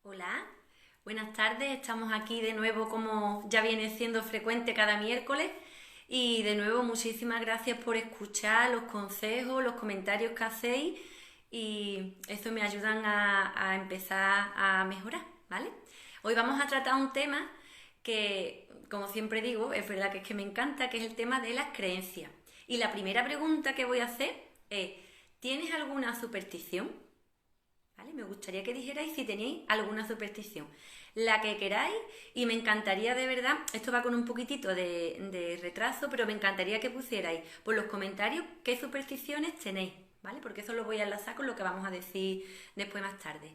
Hola, buenas tardes. Estamos aquí de nuevo como ya viene siendo frecuente cada miércoles y de nuevo muchísimas gracias por escuchar los consejos, los comentarios que hacéis y eso me ayudan a empezar a mejorar, ¿vale? Hoy vamos a tratar un tema que, como siempre digo, es verdad que es que me encanta, que es el tema de las creencias. Y la primera pregunta que voy a hacer es, ¿tienes alguna superstición? ¿Vale? Me gustaría que dijerais si tenéis alguna superstición, la que queráis, y me encantaría de verdad, esto va con un poquitito de retraso, pero me encantaría que pusierais por los comentarios qué supersticiones tenéis, ¿vale? Porque eso lo voy a enlazar con lo que vamos a decir después más tarde.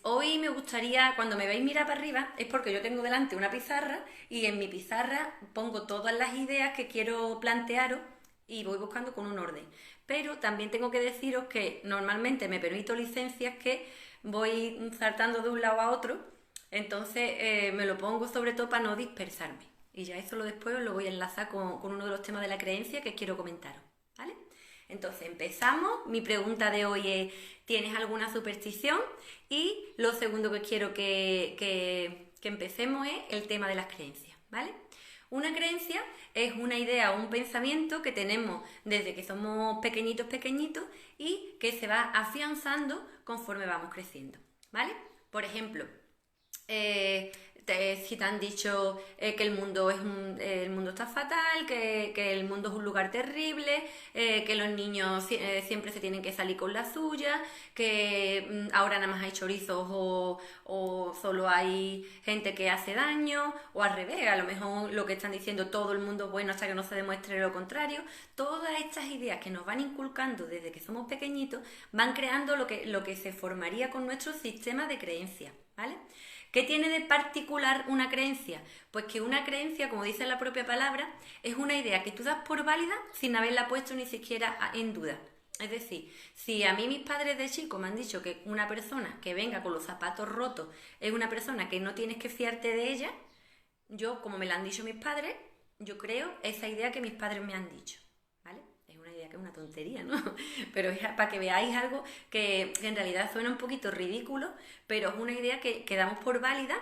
Hoy me gustaría, cuando me veis mirar para arriba, es porque yo tengo delante una pizarra y en mi pizarra pongo todas las ideas que quiero plantearos y voy buscando con un orden. Pero también tengo que deciros que normalmente me permito licencias que voy saltando de un lado a otro, entonces me lo pongo sobre todo para no dispersarme. Y ya eso lo después lo voy a enlazar con uno de los temas de la creencia que quiero comentaros. ¿Vale? Entonces empezamos. Mi pregunta de hoy es, ¿tienes alguna superstición? Y lo segundo que quiero que empecemos es el tema de las creencias. ¿Vale? Una creencia es una idea o un pensamiento que tenemos desde que somos pequeñitos, pequeñitos y que se va afianzando conforme vamos creciendo, ¿vale? Por ejemplo, eh, si te han dicho que el mundo está fatal, que el mundo es un lugar terrible, que los niños siempre se tienen que salir con la suya, que ahora nada más hay chorizos o solo hay gente que hace daño, o al revés, a lo mejor lo que están diciendo todo el mundo es bueno hasta que no se demuestre lo contrario. Todas estas ideas que nos van inculcando desde que somos pequeñitos van creando lo que se formaría con nuestro sistema de creencias, ¿vale? ¿Qué tiene de particular una creencia? Pues que una creencia, como dice la propia palabra, es una idea que tú das por válida sin haberla puesto ni siquiera en duda. Es decir, si a mí mis padres de chico me han dicho que una persona que venga con los zapatos rotos es una persona que no tienes que fiarte de ella, yo, como me la han dicho mis padres, yo creo esa idea que mis padres me han dicho. ¿Vale? Es una idea que es una tontería, ¿no? Pero es para que veáis algo que en realidad suena un poquito ridículo, pero es una idea que damos por válida,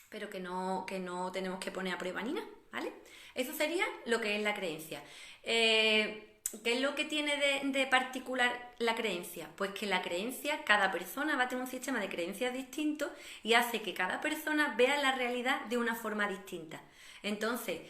pero que no tenemos que poner a prueba ni nada, ¿vale? Eso sería lo que es la creencia. ¿Qué es lo que tiene de particular la creencia? Pues que la creencia, cada persona va a tener un sistema de creencias distinto y hace que cada persona vea la realidad de una forma distinta. Entonces,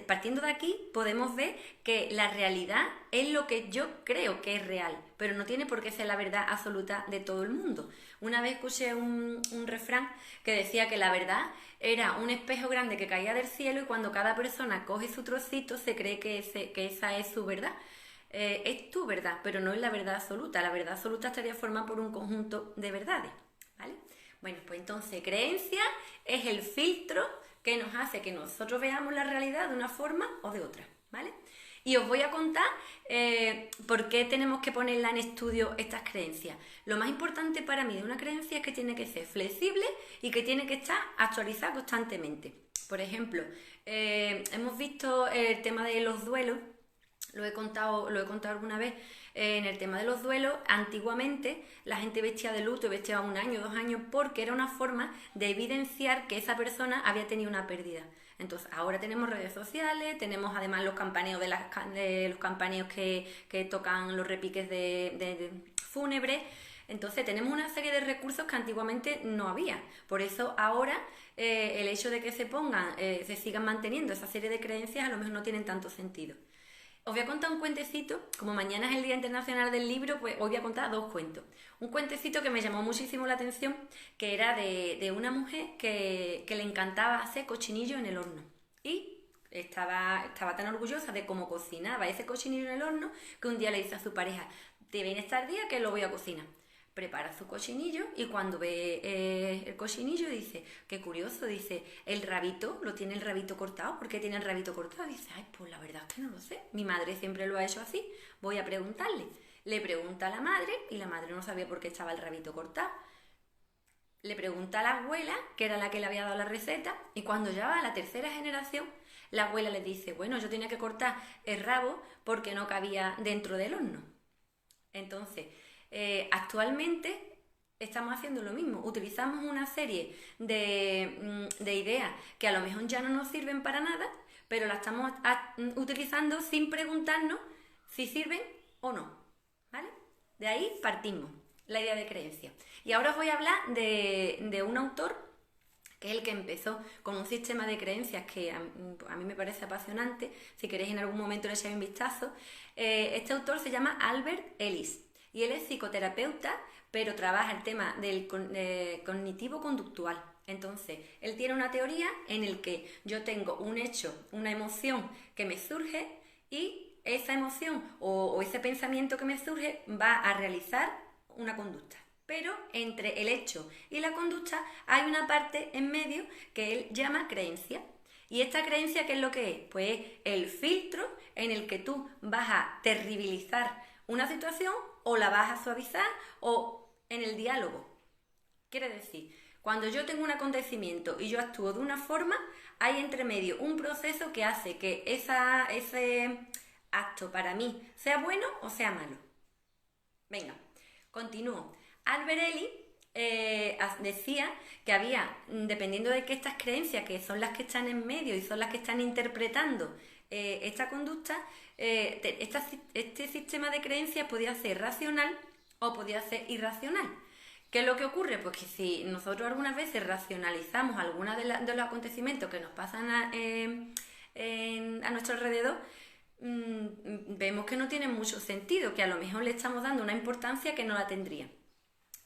partiendo de aquí, podemos ver que la realidad es lo que yo creo que es real, pero no tiene por qué ser la verdad absoluta de todo el mundo. Una vez escuché un refrán que decía que la verdad era un espejo grande que caía del cielo y cuando cada persona coge su trocito se cree que esa es su verdad. Es tu verdad, pero no es la verdad absoluta. La verdad absoluta estaría formada por un conjunto de verdades. ¿Vale? Bueno, pues entonces creencia es el filtro que nos hace que nosotros veamos la realidad de una forma o de otra. ¿Vale? Y os voy a contar por qué tenemos que ponerla en estudio estas creencias. Lo más importante para mí de una creencia es que tiene que ser flexible y que tiene que estar actualizada constantemente. Por ejemplo, hemos visto el tema de los duelos, lo he contado alguna vez. En el tema de los duelos, antiguamente la gente vestía de luto y vestía 1 año, 2 años, porque era una forma de evidenciar que esa persona había tenido una pérdida. Entonces, ahora tenemos redes sociales, tenemos además los campaneos de los campaneos que tocan los repiques de fúnebres. Entonces, tenemos una serie de recursos que antiguamente no había. Por eso, ahora el hecho de que se sigan manteniendo esa serie de creencias, a lo mejor no tienen tanto sentido. Os voy a contar un cuentecito, como mañana es el Día Internacional del Libro, pues hoy voy a contar dos cuentos. Un cuentecito que me llamó muchísimo la atención, que era de una mujer que le encantaba hacer cochinillo en el horno. Y estaba tan orgullosa de cómo cocinaba ese cochinillo en el horno, que un día le dice a su pareja, te viene estar día que lo voy a cocinar. Prepara su cochinillo y cuando ve el cochinillo dice, qué curioso, dice, el rabito, lo tiene el rabito cortado, ¿por qué tiene el rabito cortado? Dice, ay, pues la verdad es que no lo sé, mi madre siempre lo ha hecho así, voy a preguntarle. Le pregunta a la madre y la madre no sabía por qué estaba el rabito cortado. Le pregunta a la abuela, que era la que le había dado la receta, y cuando ya va a la tercera generación, la abuela le dice, bueno, yo tenía que cortar el rabo porque no cabía dentro del horno. Entonces, actualmente estamos haciendo lo mismo. Utilizamos una serie de ideas que a lo mejor ya no nos sirven para nada, pero las estamos utilizando sin preguntarnos si sirven o no, ¿vale? De ahí partimos, la idea de creencia. Y ahora os voy a hablar de un autor que es el que empezó con un sistema de creencias que a mí me parece apasionante. Si queréis en algún momento le echáis un vistazo. Este autor se llama Albert Ellis y él es psicoterapeuta, pero trabaja el tema del cognitivo-conductual. Entonces, él tiene una teoría en el que yo tengo un hecho, una emoción que me surge y esa emoción o ese pensamiento que me surge va a realizar una conducta. Pero entre el hecho y la conducta hay una parte en medio que él llama creencia. ¿Y esta creencia qué es lo que es? Pues el filtro en el que tú vas a terribilizar una situación o la vas a suavizar o en el diálogo. Quiere decir, cuando yo tengo un acontecimiento y yo actúo de una forma, hay entre medio un proceso que hace que ese acto para mí sea bueno o sea malo. Venga, continúo. Albert Ellis decía que había, dependiendo de que estas creencias, que son las que están en medio y son las que están interpretando esta conducta, este sistema de creencias podía ser racional o podía ser irracional. ¿Qué es lo que ocurre? Pues que si nosotros algunas veces racionalizamos algunos de los acontecimientos que nos pasan a nuestro alrededor, vemos que no tienen mucho sentido, que a lo mejor le estamos dando una importancia que no la tendría.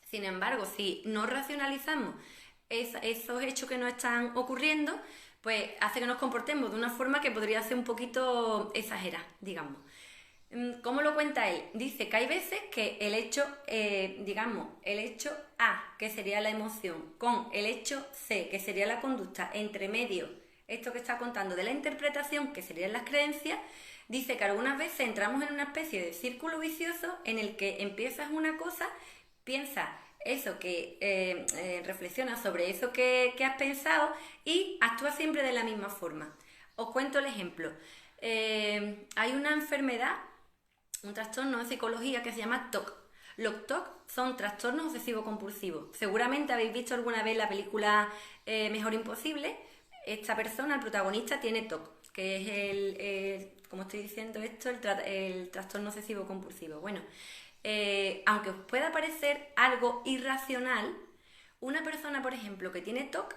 Sin embargo, si no racionalizamos esos hechos que nos están ocurriendo, pues hace que nos comportemos de una forma que podría ser un poquito exagerada, digamos. ¿Cómo lo cuenta él? Dice que hay veces que el hecho, el hecho A, que sería la emoción, con el hecho C, que sería la conducta, entre medio, esto que está contando de la interpretación, que serían las creencias, dice que algunas veces entramos en una especie de círculo vicioso en el que empiezas una cosa, piensas eso que reflexionas sobre eso que has pensado y actúas siempre de la misma forma. Os cuento el ejemplo. Hay una enfermedad, un trastorno en psicología que se llama TOC. Los TOC son trastornos obsesivo-compulsivos. Seguramente habéis visto alguna vez la película Mejor Imposible. Esta persona, el protagonista, tiene TOC, que es como estoy diciendo esto, el trastorno obsesivo-compulsivo. Bueno, aunque os pueda parecer algo irracional, una persona, por ejemplo, que tiene TOC,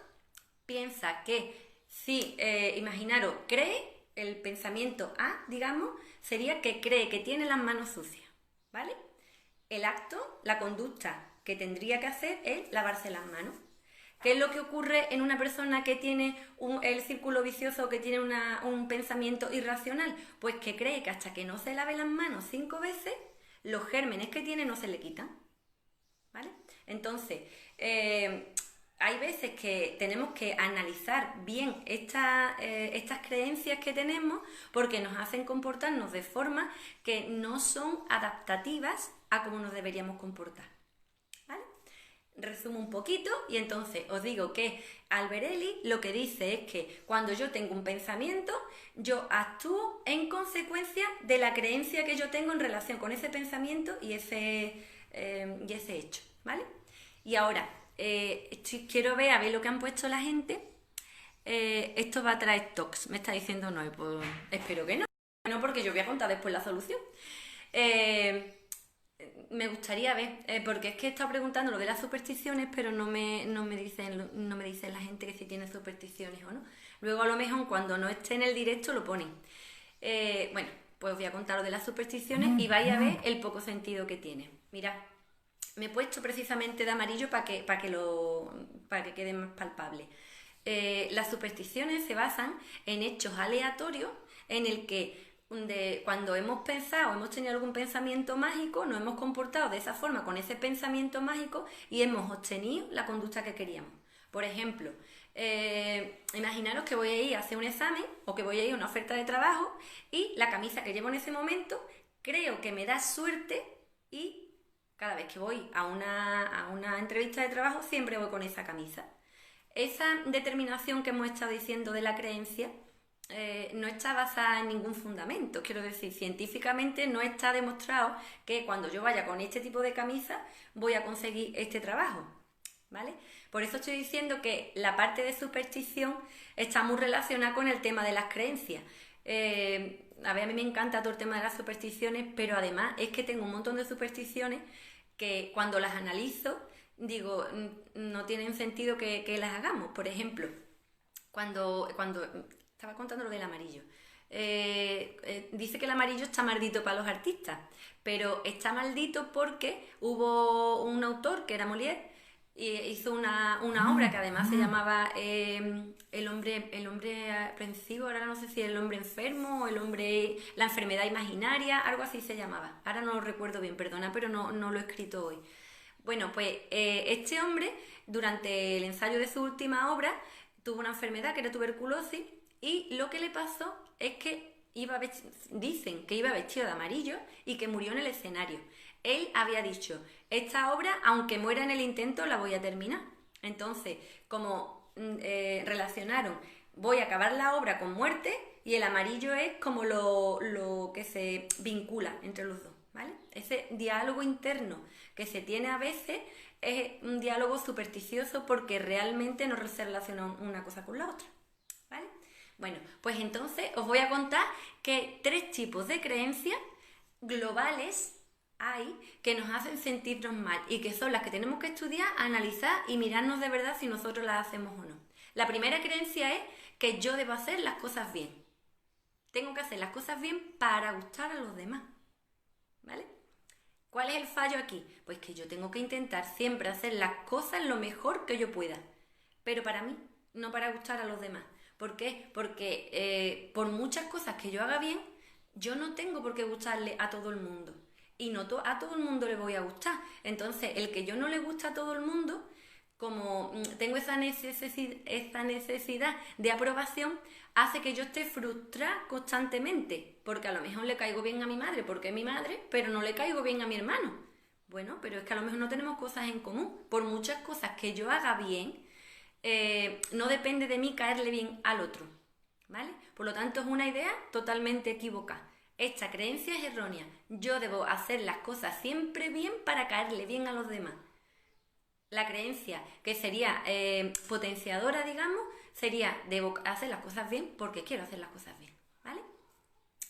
piensa que si, imaginaros, cree, el pensamiento A, digamos, sería que cree que tiene las manos sucias, ¿vale? El acto, la conducta que tendría que hacer es lavarse las manos. ¿Qué es lo que ocurre en una persona que tiene el círculo vicioso, que tiene un pensamiento irracional? Pues que cree que hasta que no se lave las manos 5 veces, los gérmenes que tiene no se le quitan, ¿vale? Entonces, hay veces que tenemos que analizar bien estas creencias que tenemos porque nos hacen comportarnos de forma que no son adaptativas a cómo nos deberíamos comportar, ¿vale? Resumo un poquito y entonces os digo que Albert Ellis lo que dice es que cuando yo tengo un pensamiento, yo actúo en consecuencia de la creencia que yo tengo en relación con ese pensamiento y ese hecho, ¿vale? Y ahora, quiero ver a ver lo que han puesto la gente. Esto va a traer TOCs, me está diciendo no, pues espero que no. No, porque yo voy a contar después la solución. Me gustaría ver, porque es que he estado preguntando lo de las supersticiones, pero no me dicen la gente que si tiene supersticiones o no. Luego a lo mejor cuando no esté en el directo lo ponen. Bueno, pues os voy a contar lo de las supersticiones y vais a ver el poco sentido que tiene. Mirad, me he puesto precisamente de amarillo para que quede más palpable. Las supersticiones se basan en hechos aleatorios en el que cuando hemos pensado, hemos tenido algún pensamiento mágico, nos hemos comportado de esa forma con ese pensamiento mágico y hemos obtenido la conducta que queríamos. Por ejemplo, imaginaros que voy a ir a hacer un examen o que voy a ir a una oferta de trabajo y la camisa que llevo en ese momento creo que me da suerte y cada vez que voy a una entrevista de trabajo siempre voy con esa camisa. Esa determinación que hemos estado diciendo de la creencia no está basada en ningún fundamento. Quiero decir, científicamente no está demostrado que cuando yo vaya con este tipo de camisa voy a conseguir este trabajo, ¿vale? Por eso estoy diciendo que la parte de superstición está muy relacionada con el tema de las creencias. A ver, a mí me encanta todo el tema de las supersticiones, pero además es que tengo un montón de supersticiones que cuando las analizo digo, no tienen sentido que las hagamos. Por ejemplo, cuando estaba contando lo del amarillo. Dice que el amarillo está maldito para los artistas, pero está maldito porque hubo un autor que era Molière y hizo una obra que además se llamaba el hombre aprensivo, ahora no sé si el hombre enfermo o la enfermedad imaginaria, algo así se llamaba. Ahora no lo recuerdo bien, perdona, pero no lo he escrito hoy. Bueno, pues este hombre, durante el ensayo de su última obra, tuvo una enfermedad que era tuberculosis y lo que le pasó es que dicen que iba vestido de amarillo y que murió en el escenario. Él había dicho, esta obra, aunque muera en el intento, la voy a terminar. Entonces, como relacionaron, voy a acabar la obra con muerte y el amarillo es como lo que se vincula entre los dos, ¿vale? Ese diálogo interno que se tiene a veces es un diálogo supersticioso porque realmente no se relaciona una cosa con la otra, ¿vale? Bueno, pues entonces os voy a contar que 3 tipos de creencias globales hay que nos hacen sentirnos mal y que son las que tenemos que estudiar, analizar y mirarnos de verdad si nosotros las hacemos o no. La primera creencia es que yo debo hacer las cosas bien. Tengo que hacer las cosas bien para gustar a los demás, ¿vale? ¿Cuál es el fallo aquí? Pues que yo tengo que intentar siempre hacer las cosas lo mejor que yo pueda, pero para mí, no para gustar a los demás. ¿Por qué? Porque por muchas cosas que yo haga bien, yo no tengo por qué gustarle a todo el mundo. Y no a todo el mundo le voy a gustar. Entonces, el que yo no le gusta a todo el mundo, como tengo esa necesidad de aprobación, hace que yo esté frustrada constantemente, porque a lo mejor le caigo bien a mi madre porque es mi madre, pero no le caigo bien a mi hermano. Bueno, pero es que a lo mejor no tenemos cosas en común. Por muchas cosas que yo haga bien, no depende de mí caerle bien al otro, ¿vale? Por lo tanto, es una idea totalmente equivocada. Esta creencia es errónea. Yo debo hacer las cosas siempre bien para caerle bien a los demás. La creencia que sería potenciadora, digamos, sería debo hacer las cosas bien porque quiero hacer las cosas bien, ¿vale?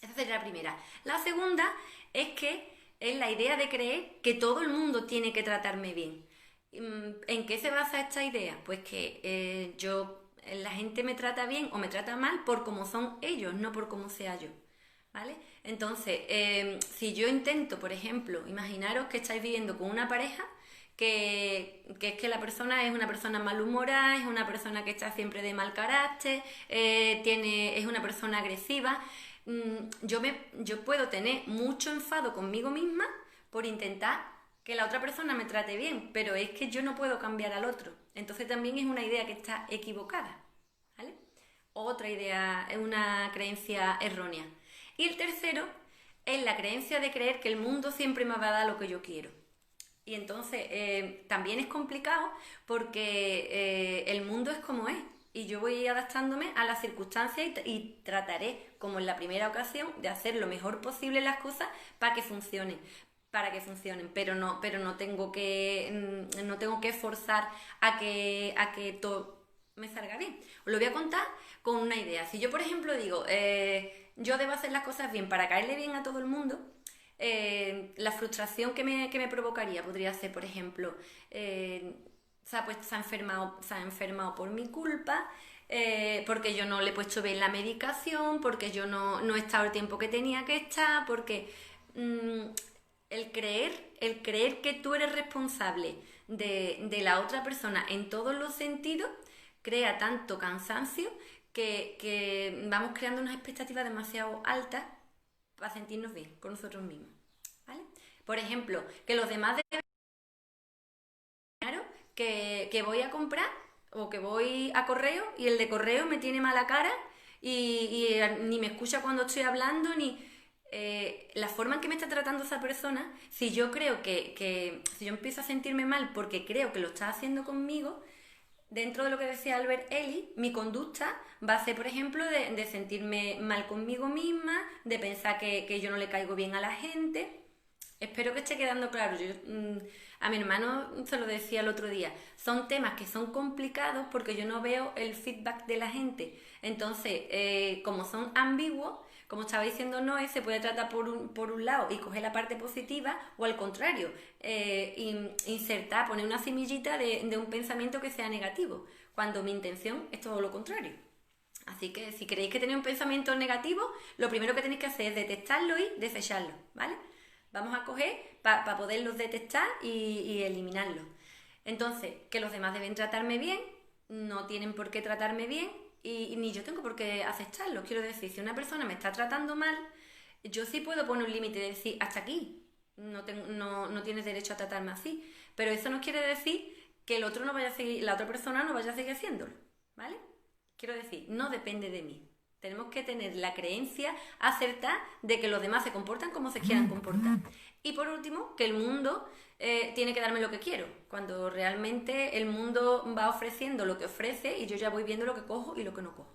Esa sería la primera. La segunda es que es la idea de creer que todo el mundo tiene que tratarme bien. ¿En qué se basa esta idea? Pues que la gente me trata bien o me trata mal por cómo son ellos, no por cómo sea yo, ¿vale? Entonces, si yo intento, por ejemplo, imaginaros que estáis viviendo con una pareja que es que la persona es una persona malhumorada, es una persona que está siempre de mal carácter, es una persona agresiva. Yo puedo tener mucho enfado conmigo misma por intentar que la otra persona me trate bien, pero es que yo no puedo cambiar al otro. Entonces también es una idea que está equivocada, ¿vale? Otra idea, es una creencia errónea. Y el tercero es la creencia de creer que el mundo siempre me va a dar lo que yo quiero. Y entonces también es complicado porque el mundo es como es y yo voy adaptándome a las circunstancias y trataré, como en la primera ocasión, de hacer lo mejor posible las cosas para que funcionen, pero no tengo que forzar a que todo me salga bien. Os lo voy a contar con una idea. Si yo, por ejemplo, digo, yo debo hacer las cosas bien para caerle bien a todo el mundo, la frustración que me provocaría podría ser, por ejemplo, se ha enfermado por mi culpa, porque yo no le he puesto bien la medicación, porque yo no he estado el tiempo que tenía que estar, porque el creer que tú eres responsable de la otra persona en todos los sentidos crea tanto cansancio que vamos creando unas expectativas demasiado altas para sentirnos bien con nosotros mismos, ¿vale? Por ejemplo, que los demás deben claro que voy a comprar o que voy a correo y el de correo me tiene mala cara y ni me escucha cuando estoy hablando, ni la forma en que me está tratando esa persona, si yo creo si yo empiezo a sentirme mal porque creo que lo está haciendo conmigo, dentro de lo que decía Albert Ellis, mi conducta va a ser, por ejemplo, de sentirme mal conmigo misma, de pensar que yo no le caigo bien a la gente. Espero que esté quedando claro. A mi hermano se lo decía el otro día. Son temas que son complicados porque yo no veo el feedback de la gente. Entonces, como son ambiguos, como estaba diciendo Noé, se puede tratar por un lado y coger la parte positiva, o al contrario, insertar, poner una semillita de un pensamiento que sea negativo, cuando mi intención es todo lo contrario. Así que si creéis que tenéis un pensamiento negativo, lo primero que tenéis que hacer es detectarlo y desecharlo, ¿vale? Vamos a coger para poderlos detectar y eliminarlos. Entonces, que los demás deben tratarme bien, no tienen por qué tratarme bien y ni yo tengo por qué aceptarlo. Quiero decir, si una persona me está tratando mal, yo sí puedo poner un límite y decir, hasta aquí, no tienes derecho a tratarme así. Pero eso no quiere decir que el otro no vaya a seguir, la otra persona no vaya a seguir haciéndolo, ¿vale? Quiero decir, no depende de mí. Tenemos que tener la creencia acertada de que los demás se comportan como se quieran comportar. Y por último, que el mundo tiene que darme lo que quiero, cuando realmente el mundo va ofreciendo lo que ofrece y yo ya voy viendo lo que cojo y lo que no cojo.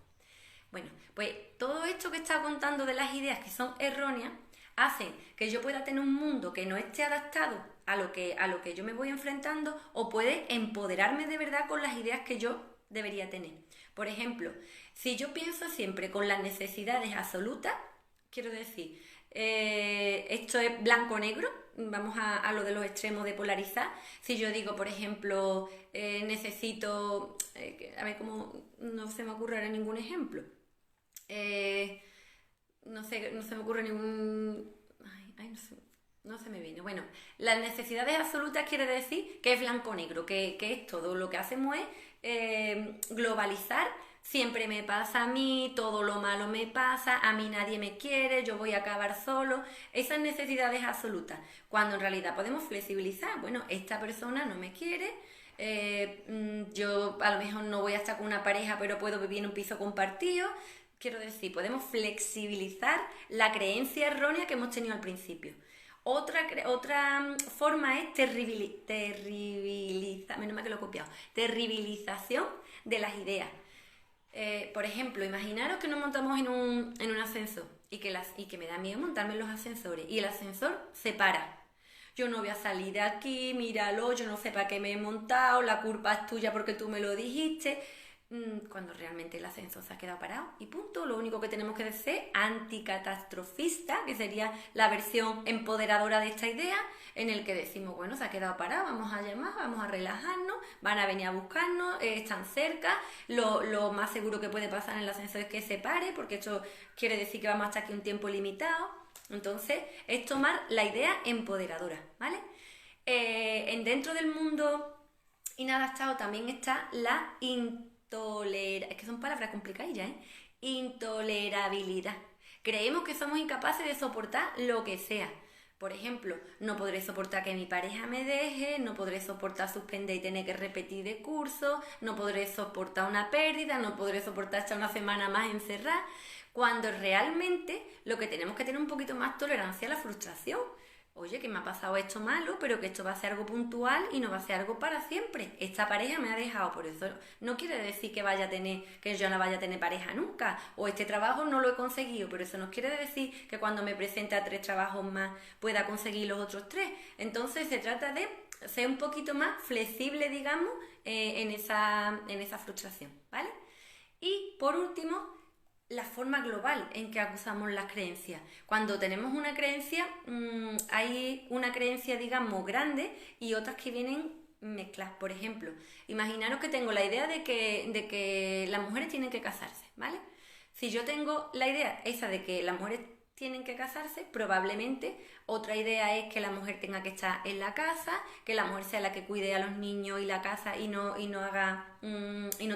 Bueno, pues todo esto que estaba contando de las ideas que son erróneas hacen que yo pueda tener un mundo que no esté adaptado a lo que yo me voy enfrentando, o puede empoderarme de verdad con las ideas que yo debería tener. Por ejemplo, si yo pienso siempre con las necesidades absolutas, quiero decir, esto es blanco-negro, vamos a lo de los extremos de polarizar. Si yo digo, por ejemplo, necesito, a ver cómo, no se me ocurre ahora ningún ejemplo. No se me ocurre ningún... no se me viene. Bueno, las necesidades absolutas quiere decir que es blanco-negro, que es todo. Lo que hacemos es globalizar. Siempre me pasa a mí, todo lo malo me pasa, a mí nadie me quiere, yo voy a acabar solo. Esas necesidades absolutas. Cuando en realidad podemos flexibilizar. Bueno, esta persona no me quiere, yo a lo mejor no voy a estar con una pareja, pero puedo vivir en un piso compartido. Quiero decir, podemos flexibilizar la creencia errónea que hemos tenido al principio. Otra forma es menos mal que lo he copiado, terribilización de las ideas. Por ejemplo, imaginaros que nos montamos en un ascensor y que me da miedo montarme en los ascensores y el ascensor se para. Yo no voy a salir de aquí, míralo, yo no sé para qué me he montado, la culpa es tuya porque tú me lo dijiste. Cuando realmente el ascensor se ha quedado parado y punto. Lo único que tenemos que decir es anticatastrofista, que sería la versión empoderadora de esta idea, en el que decimos, bueno, se ha quedado parado, vamos a llamar, vamos a relajarnos, van a venir a buscarnos, están cerca, lo más seguro que puede pasar en el ascensor es que se pare, porque esto quiere decir que vamos a estar aquí un tiempo limitado. Entonces, es tomar la idea empoderadora, ¿vale? Dentro del mundo inadaptado también está la es que son palabras complicadillas, ¿eh? Intolerabilidad. Creemos que somos incapaces de soportar lo que sea. Por ejemplo, no podré soportar que mi pareja me deje, no podré soportar suspender y tener que repetir de curso, no podré soportar una pérdida, no podré soportar estar una semana más encerrada, cuando realmente lo que tenemos que tener un poquito más tolerancia a la frustración. Oye, que me ha pasado esto malo, pero que esto va a ser algo puntual y no va a ser algo para siempre. Esta pareja me ha dejado, por eso no quiere decir que yo no vaya a tener pareja nunca, o este trabajo no lo he conseguido, pero eso no quiere decir que cuando me presente a 3 trabajos más pueda conseguir los otros 3. Entonces se trata de ser un poquito más flexible, digamos, en esa frustración, ¿vale? Y por último, la forma global en que acusamos las creencias. Cuando tenemos una creencia, hay una creencia, digamos, grande y otras que vienen mezcladas. Por ejemplo, imaginaros que tengo la idea de que las mujeres tienen que casarse, ¿vale? Si yo tengo la idea esa de que las mujeres tienen que casarse, probablemente otra idea es que la mujer tenga que estar en la casa, que la mujer sea la que cuide a los niños y la casa y no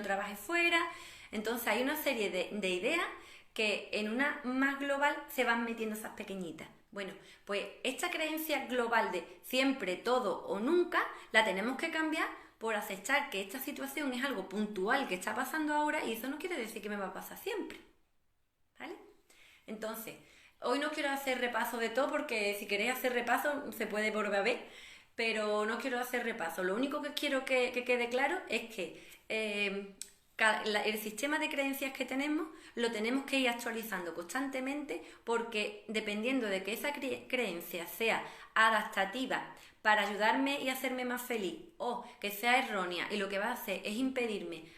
trabaje fuera. Entonces hay una serie de ideas que en una más global se van metiendo esas pequeñitas. Bueno, pues esta creencia global de siempre, todo o nunca, la tenemos que cambiar por aceptar que esta situación es algo puntual que está pasando ahora y eso no quiere decir que me va a pasar siempre. ¿Vale? Entonces, hoy no quiero hacer repaso de todo porque si queréis hacer repaso se puede volver a ver. pero no quiero hacer repaso. Lo único que quiero que quede claro es que el sistema de creencias que tenemos lo tenemos que ir actualizando constantemente, porque dependiendo de que esa creencia sea adaptativa para ayudarme y hacerme más feliz, o que sea errónea y lo que va a hacer es impedirme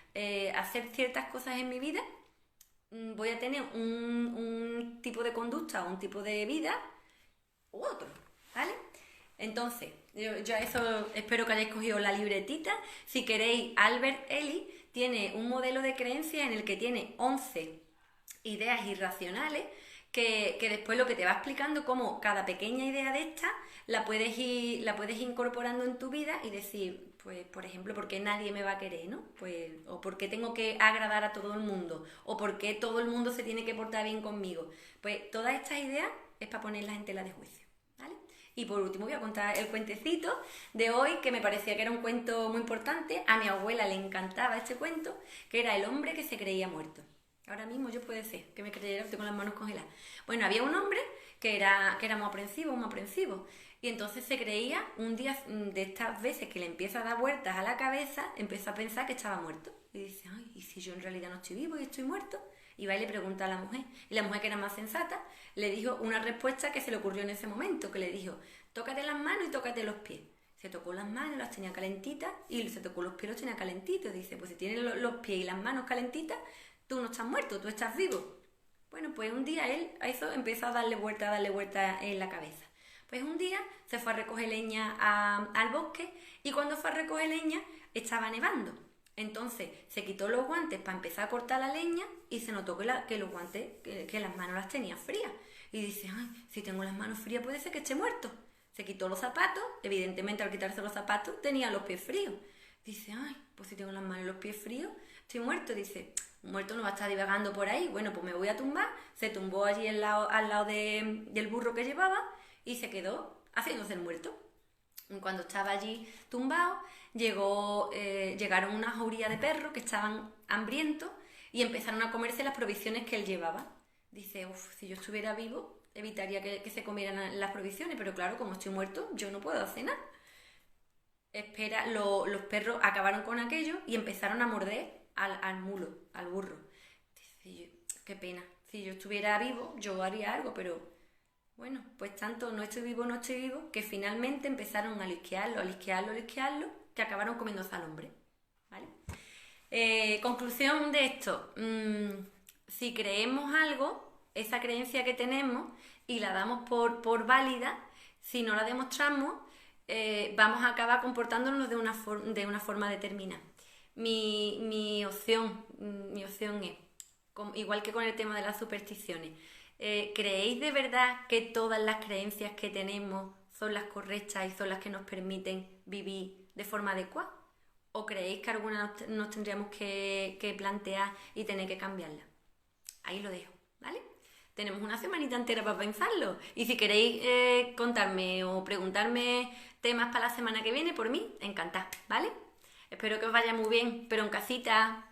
hacer ciertas cosas en mi vida, voy a tener un tipo de conducta o un tipo de vida u otro, ¿vale? Entonces, yo a eso espero que hayáis cogido la libretita. Si queréis, Albert Ellis tiene un modelo de creencia en el que tiene 11 ideas irracionales que después lo que te va explicando cómo cada pequeña idea de esta la puedes ir incorporando en tu vida y decir, pues, por ejemplo, ¿por qué nadie me va a querer, no? Pues, o ¿por qué tengo que agradar a todo el mundo? O ¿por qué todo el mundo se tiene que portar bien conmigo? Pues todas estas ideas es para ponerlas en tela de juicio, ¿vale? Y por último voy a contar el cuentecito de hoy, que me parecía que era un cuento muy importante. A mi abuela le encantaba este cuento, que era El hombre que se creía muerto. Ahora mismo yo puede ser que me creyera, estoy con las manos congeladas. Bueno, había un hombre que era muy aprensivo. Y entonces se creía, un día de estas veces que le empieza a dar vueltas a la cabeza, empezó a pensar que estaba muerto. Y dice, ay, ¿y si yo en realidad no estoy vivo y estoy muerto? Y va y le pregunta a la mujer. Y la mujer, que era más sensata, le dijo una respuesta que se le ocurrió en ese momento, que le dijo, tócate las manos y tócate los pies. Se tocó las manos, las tenía calentitas, y se tocó los pies, los tenía calentitos. Dice, pues si tienes los pies y las manos calentitas, tú no estás muerto, tú estás vivo. Bueno, pues un día él a eso empezó a darle vuelta en la cabeza. Pues un día se fue a recoger leña al bosque, y cuando fue a recoger leña estaba nevando. Entonces se quitó los guantes para empezar a cortar la leña y se notó que los guantes, que las manos las tenía frías. Y dice, ay, si tengo las manos frías puede ser que esté muerto. Se quitó los zapatos, evidentemente al quitarse los zapatos tenía los pies fríos. Dice, ay, pues si tengo las manos y los pies fríos, estoy muerto. Dice, muerto no va a estar divagando por ahí. Bueno, pues me voy a tumbar. Se tumbó allí al lado del burro que llevaba y se quedó haciéndose el muerto. Cuando estaba allí tumbado, llegaron una jauría de perros que estaban hambrientos y empezaron a comerse las provisiones que él llevaba. Dice, uff, si yo estuviera vivo, evitaría que se comieran las provisiones, pero claro, como estoy muerto, yo no puedo hacer nada. Los perros acabaron con aquello y empezaron a morder al mulo, al burro. Dice, qué pena, si yo estuviera vivo, yo haría algo, pero bueno, pues tanto no estoy vivo, que finalmente empezaron a lisquearlo, que acabaron comiéndose al hombre, ¿vale? Conclusión de esto, si creemos algo, esa creencia que tenemos y la damos por válida, si no la demostramos, vamos a acabar comportándonos de una forma determinada. Mi opción es, igual que con el tema de las supersticiones, ¿creéis de verdad que todas las creencias que tenemos son las correctas y son las que nos permiten vivir de forma adecuada? ¿O creéis que algunas nos tendríamos que plantear y tener que cambiarlas? Ahí lo dejo, ¿vale? Tenemos una semanita entera para pensarlo. Y si queréis contarme o preguntarme temas para la semana que viene, por mí, encantada, ¿vale? Espero que os vaya muy bien, pero en casita.